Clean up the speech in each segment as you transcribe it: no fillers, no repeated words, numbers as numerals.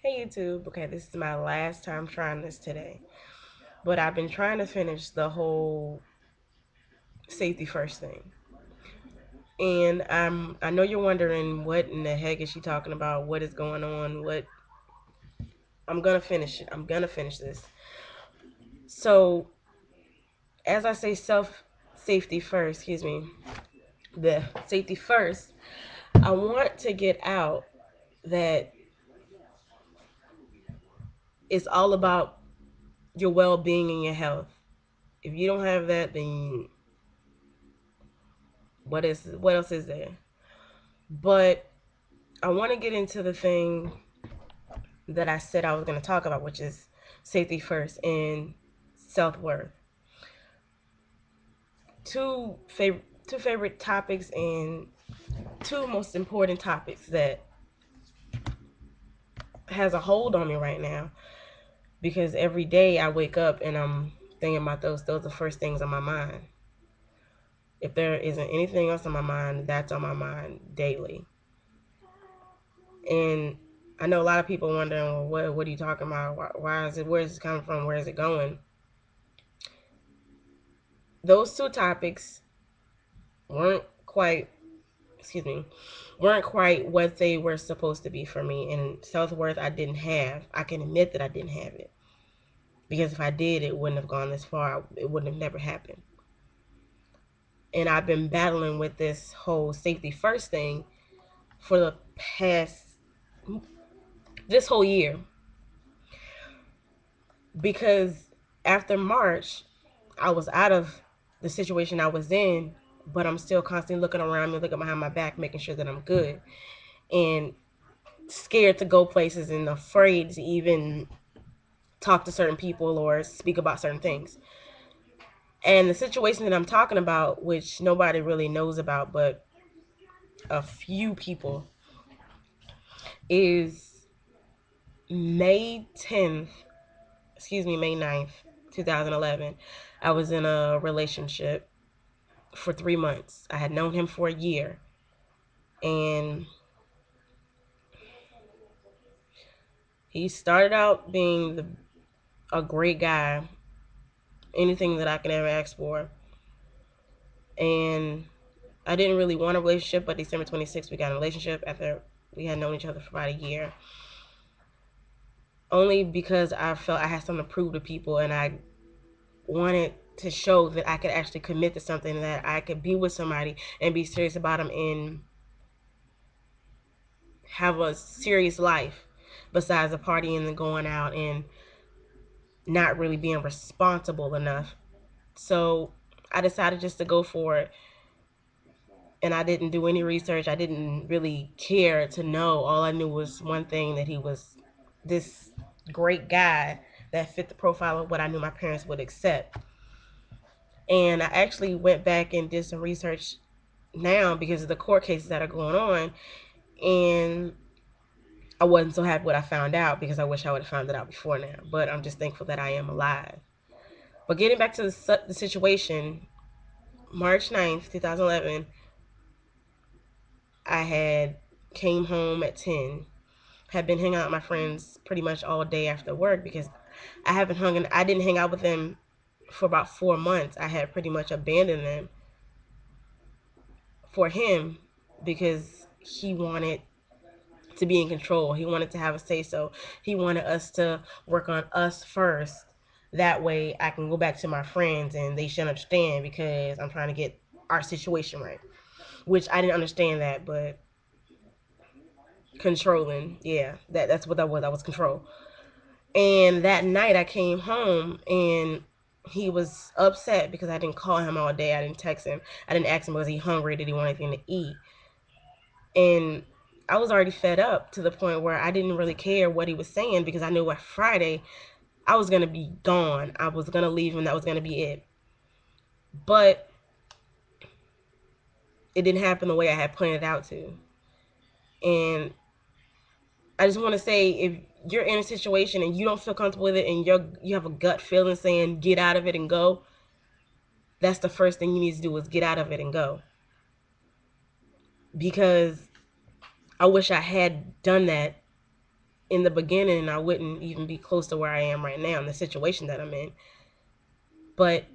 Hey YouTube, okay, this is my last time trying this today. But I've been trying to finish the whole safety first thing. And I know you're wondering what in the heck is she talking about? What is going on? What I'm gonna finish it. I'm gonna finish this. So as I say self safety first, excuse me, the safety first, I want to get out that it's all about your well being and your health. If you don't have that, then what else is there? But I want to get into the thing that I said I was going to talk about, which is safety first and self worth. Two favorite topics and two most important topics that has a hold on me right now because every day I wake up and I'm thinking about those. Those are the first things on my mind. If there isn't anything else on my mind, that's on my mind daily. And I know a lot of people wondering, well, what are you talking about? Why is it? Where is it coming from? Where is it going? Those two topics weren't quite, excuse me, weren't quite what they were supposed to be for me. And self worth, I didn't have. I can admit that I didn't have it because if I did, it wouldn't have gone this far. It wouldn't have never happened. And I've been battling with this whole safety first thing for the past this whole year because after March, I was out of the situation I was in, but I'm still constantly looking around me, looking behind my back, making sure that I'm good, and scared to go places and afraid to even talk to certain people or speak about certain things. And the situation that I'm talking about, which nobody really knows about, but a few people, is May 10th, excuse me, May 9th, 2011. I was in a relationship for 3 months. I had known him for a year. And he started out being a great guy, anything that I can ever ask for. And I didn't really want a relationship, but December 26th, we got in a relationship after we had known each other for about a year. Only because I felt I had something to prove to people and I wanted to show that I could actually commit to something, that I could be with somebody and be serious about them and have a serious life besides the partying and going out and not really being responsible enough. So I decided just to go for it. And I didn't do any research. I didn't really care to know. All I knew was one thing, that he was this great guy that fit the profile of what I knew my parents would accept. And I actually went back and did some research now because of the court cases that are going on. And I wasn't so happy what I found out because I wish I would have found it out before now. But I'm just thankful that I am alive. But getting back to the situation, March 9th, 2011, I had came home at 10, had been hanging out with my friends pretty much all day after work because I didn't hang out with them for about 4 months. I had pretty much abandoned them for him because he wanted to be in control. He wanted to have a say so. He wanted us to work on us first. That way I can go back to my friends and they should understand because I'm trying to get our situation right. Which I didn't understand that, but controlling, yeah, that's what that was. I was control. And that night I came home and he was upset because I didn't call him all day. I didn't text him. I didn't ask him, was he hungry? Did he want anything to eat? And I was already fed up to the point where I didn't really care what he was saying because I knew by Friday I was going to be gone. I was going to leave and that was going to be it. But it didn't happen the way I had planned it out to. And I just want to say, if you're in a situation and you don't feel comfortable with it and you have a gut feeling saying get out of it and go, that's the first thing you need to do, is get out of it and go. Because I wish I had done that in the beginning, I wouldn't even be close to where I am right now in the situation that I'm in. But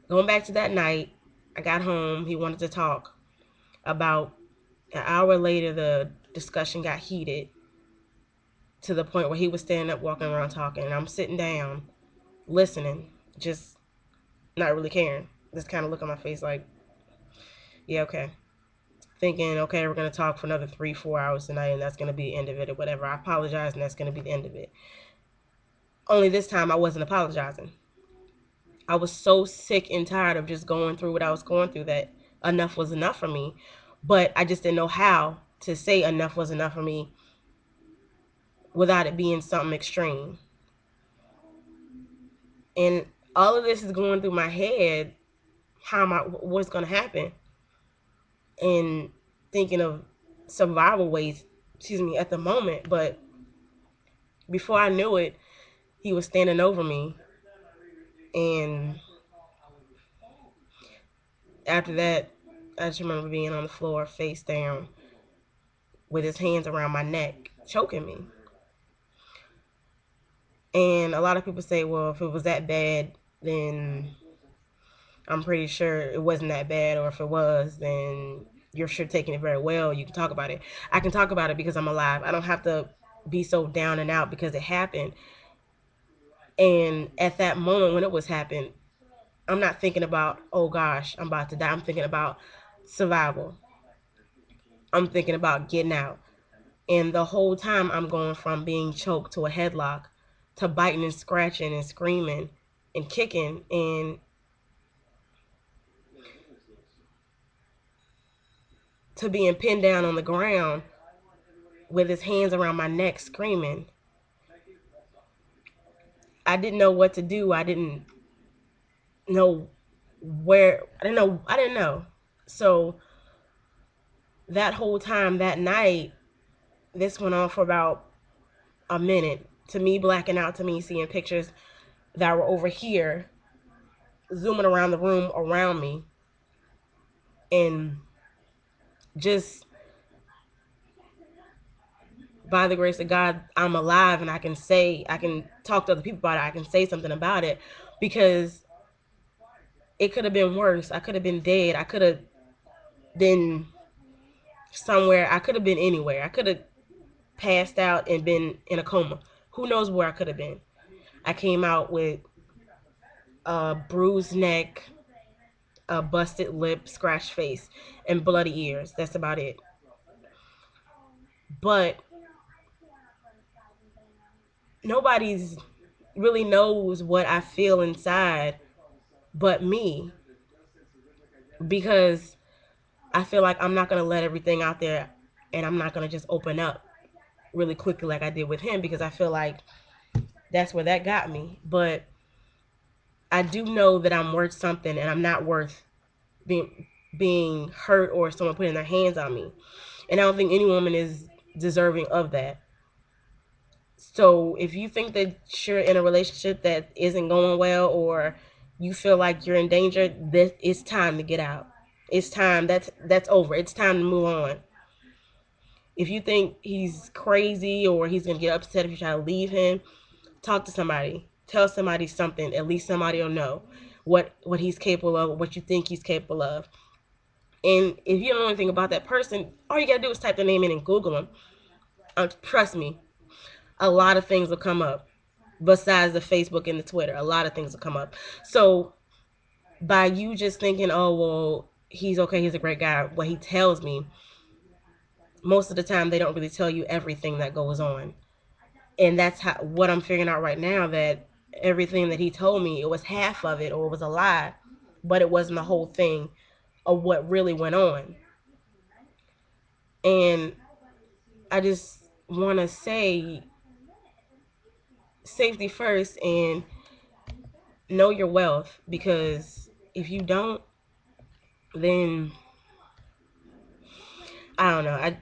going back to that night, I got home. He wanted to talk. About an hour later, the discussion got heated to the point where he was standing up, walking around, talking, and I'm sitting down, listening, just not really caring. Just kind of look on my face like, yeah, okay. Thinking, okay, we're going to talk for another 3-4 hours tonight, and that's going to be the end of it, or whatever. I apologize, and that's going to be the end of it. Only this time, I wasn't apologizing. I was so sick and tired of just going through what I was going through that enough was enough for me. But I just didn't know how to say enough was enough for me without it being something extreme. And all of this is going through my head. How am I? What's going to happen? And thinking of survival ways. Excuse me. At the moment, but before I knew it, he was standing over me, and after that, I just remember being on the floor, face down, with his hands around my neck, choking me. And a lot of people say, well, if it was that bad, then I'm pretty sure it wasn't that bad, or if it was, then you're sure taking it very well. You can talk about it. I can talk about it because I'm alive. I don't have to be so down and out because it happened. And at that moment when it was happening, I'm not thinking about, oh gosh, I'm about to die. I'm thinking about survival. I'm thinking about getting out. And the whole time I'm going from being choked to a headlock to biting and scratching and screaming and kicking and to being pinned down on the ground with his hands around my neck screaming. I didn't know what to do. I didn't know where. I didn't know. So that whole time that night, this went on for about a minute. To me, blacking out, to me, seeing pictures that were over here, zooming around the room around me, and just by the grace of God, I'm alive and I can talk to other people about it. I can say something about it because it could have been worse. I could have been dead. I could have been somewhere. I could have been anywhere. I could have passed out and been in a coma. Who knows where I could have been? I came out with a bruised neck, a busted lip, scratched face, and bloody ears. That's about it. But nobody's really knows what I feel inside but me because I feel like I'm not going to let everything out there and I'm not going to just open up really quickly like I did with him because I feel like that's where that got me. But I do know that I'm worth something and I'm not worth being hurt or someone putting their hands on me. And I don't think any woman is deserving of that. So if you think that you're in a relationship that isn't going well or you feel like you're in danger, this it's time to get out. It's time. That's over. It's time to move on. If you think he's crazy or he's gonna get upset if you try to leave him, talk to somebody. Tell somebody something. At least somebody will know what he's capable of, what you think he's capable of. And if you don't know anything about that person, all you gotta do is type their name in and Google them. Trust me, a lot of things will come up. Besides the Facebook and the Twitter, a lot of things will come up. So by you just thinking, oh well, he's okay, he's a great guy, what he tells me, most of the time they don't really tell you everything that goes on. And that's how what I'm figuring out right now, that everything that he told me, it was half of it or it was a lie, but it wasn't the whole thing of what really went on. And I just want to say safety first and know your wealth, because if you don't, then I don't know.